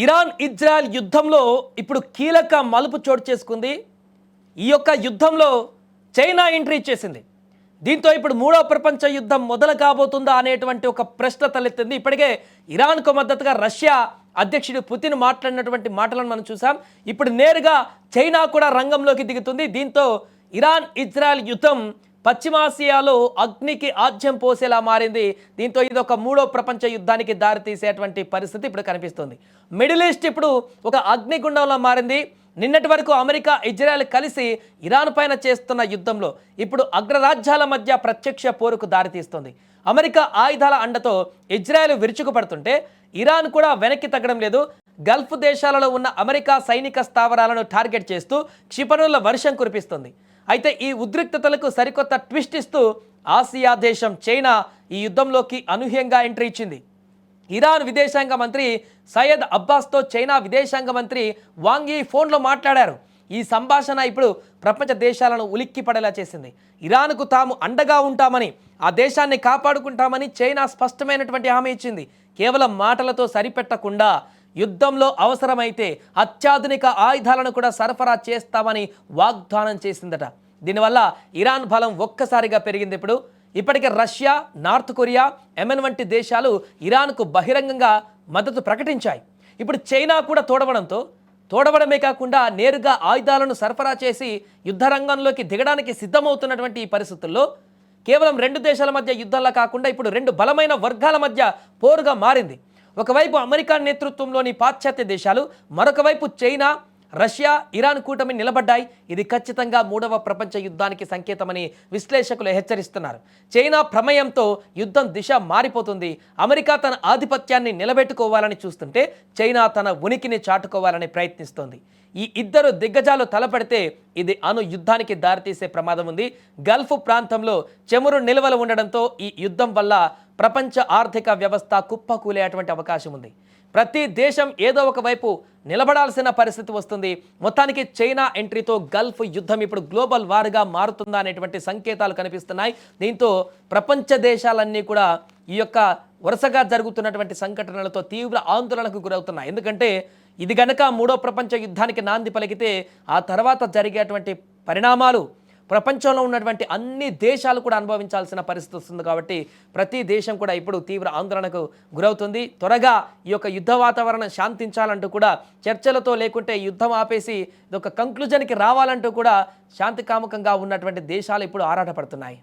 Iran Israel యుద్ధంలో ఇప్పుడు కీలక మలుపు చోటు చేసుకుంది. ఈ యొక్క యుద్ధంలో చైనా ఎంట్రీ ఇచ్చేసింది. దీంతో ఇప్పుడు మూడవ ప్రపంచ యుద్ధం మొదలు కాబోతుందా అనేటువంటి ఒక ప్రశ్న తలెత్తింది. ఇప్పటికే ఇరాన్కు మద్దతుగా రష్యా అధ్యక్షుడు పుతిన్ మాట్లాడినటువంటి మాటలను మనం చూసాం. ఇప్పుడు నేరుగా చైనా కూడా రంగంలోకి దిగుతుంది. దీంతో ఇరాన్ ఇజ్రాయెల్ యుద్ధం పశ్చిమాసియాలో అగ్నికి ఆజ్యం పోసేలా మారింది. దీంతో ఇది ఒక మూడో ప్రపంచ యుద్ధానికి దారితీసేటువంటి పరిస్థితి ఇప్పుడు కనిపిస్తుంది. మిడిల్ ఈస్ట్ ఇప్పుడు ఒక అగ్నిగుండంలో మారింది. నిన్నటి వరకు అమెరికా ఇజ్రాయెల్ కలిసి ఇరాన్ పైన చేస్తున్న యుద్ధంలో ఇప్పుడు అగ్రరాజ్యాల మధ్య ప్రత్యక్ష పోరుకు దారితీస్తుంది. అమెరికా ఆయుధాల అండతో ఇజ్రాయెల్ విరుచుకుపడుతుంటే ఇరాన్ కూడా వెనక్కి తగ్గడం లేదు. గల్ఫ్ దేశాలలో ఉన్న అమెరికా సైనిక స్థావరాలను టార్గెట్ చేస్తూ క్షిపణుల వర్షం కురిపిస్తుంది. అయితే ఈ ఉద్రిక్తతలకు సరికొత్త ట్విస్ట్ ఇస్తూ ఆసియా దేశం చైనా ఈ యుద్ధంలోకి అనూహ్యంగా ఎంట్రీ ఇచ్చింది. ఇరాన్ విదేశాంగ మంత్రి సయ్యద్ అబ్బాస్తో చైనా విదేశాంగ మంత్రి వాంగ్ యీ ఫోన్లో మాట్లాడారు. ఈ సంభాషణ ఇప్పుడు ప్రపంచ దేశాలను ఉలిక్కి పడేలా చేసింది. ఇరాన్కు తాము అండగా ఉంటామని, ఆ దేశాన్ని కాపాడుకుంటామని చైనా స్పష్టమైనటువంటి హామీ ఇచ్చింది. కేవలం మాటలతో సరిపెట్టకుండా యుద్ధంలో అవసరమైతే అత్యాధునిక ఆయుధాలను కూడా సరఫరా చేస్తామని వాగ్దానం చేసిందట. దీనివల్ల ఇరాన్ బలం ఒక్కసారిగా పెరిగింది. ఇప్పటికే రష్యా, నార్త్ కొరియా, యెమెన్ వంటి దేశాలు ఇరాన్కు బహిరంగంగా మద్దతు ప్రకటించాయి. ఇప్పుడు చైనా కూడా తోడవడమే కాకుండా నేరుగా ఆయుధాలను సరఫరా చేసి యుద్ధ రంగంలోకి దిగడానికి సిద్ధమవుతున్నటువంటి ఈ పరిస్థితుల్లో కేవలం రెండు దేశాల మధ్య యుద్ధంలా కాకుండా ఇప్పుడు రెండు బలమైన వర్గాల మధ్య పోరుగా మారింది. ఒకవైపు అమెరికా నేతృత్వంలోని పాశ్చాత్య దేశాలు, మరొక వైపు చైనా, రష్యా, ఇరాన్ కూటమి నిలబడ్డాయి. ఇది ఖచ్చితంగా మూడవ ప్రపంచ యుద్ధానికి సంకేతమని విశ్లేషకులు హెచ్చరిస్తున్నారు. చైనా ప్రమేయంతో యుద్ధం దిశ మారిపోతుంది. అమెరికా తన ఆధిపత్యాన్ని నిలబెట్టుకోవాలని చూస్తుంటే చైనా తన ఉనికిని చాటుకోవాలని ప్రయత్నిస్తోంది. ఈ ఇద్దరు దిగ్గజాలు తలపడితే ఇది అణు యుద్ధానికి దారితీసే ప్రమాదం ఉంది. గల్ఫ్ ప్రాంతంలో చమురు నిల్వలు ఉండడంతో ఈ యుద్ధం వల్ల ప్రపంచ ఆర్థిక వ్యవస్థ కుప్పకూలేటువంటి అవకాశం ఉంది. ప్రతి దేశం ఏదో ఒక వైపు నిలబడాల్సిన పరిస్థితి వస్తుంది. మొత్తానికి చైనా ఎంట్రీతో గల్ఫ్ యుద్ధం ఇప్పుడు గ్లోబల్ వార్గా మారుతుందా అనేటువంటి సంకేతాలు కనిపిస్తున్నాయి. దీంతో ప్రపంచ దేశాలన్నీ కూడా ఈ యొక్క వరుసగా జరుగుతున్నటువంటి సంఘటనలతో తీవ్ర ఆందోళనకు గురవుతున్నాయి. ఎందుకంటే ఇది గనక మూడో ప్రపంచ యుద్ధానికి నాంది పలికితే ఆ తర్వాత జరిగేటువంటి పరిణామాలు ప్రపంచంలో ఉన్నటువంటి అన్ని దేశాలు కూడా అనుభవించాల్సిన పరిస్థితి వస్తుంది. కాబట్టి ప్రతి దేశం కూడా ఇప్పుడు తీవ్ర ఆందోళనకు గురవుతుంది. త్వరగా ఈ యొక్క యుద్ధ వాతావరణం శాంతించాలంటూ కూడా చర్చలతో, లేకుంటే యుద్ధం ఆపేసి ఇదొక కంక్లూజన్కి రావాలంటూ కూడా శాంతికాముకంగా ఉన్నటువంటి దేశాలు ఇప్పుడు ఆరాటపడుతున్నాయి.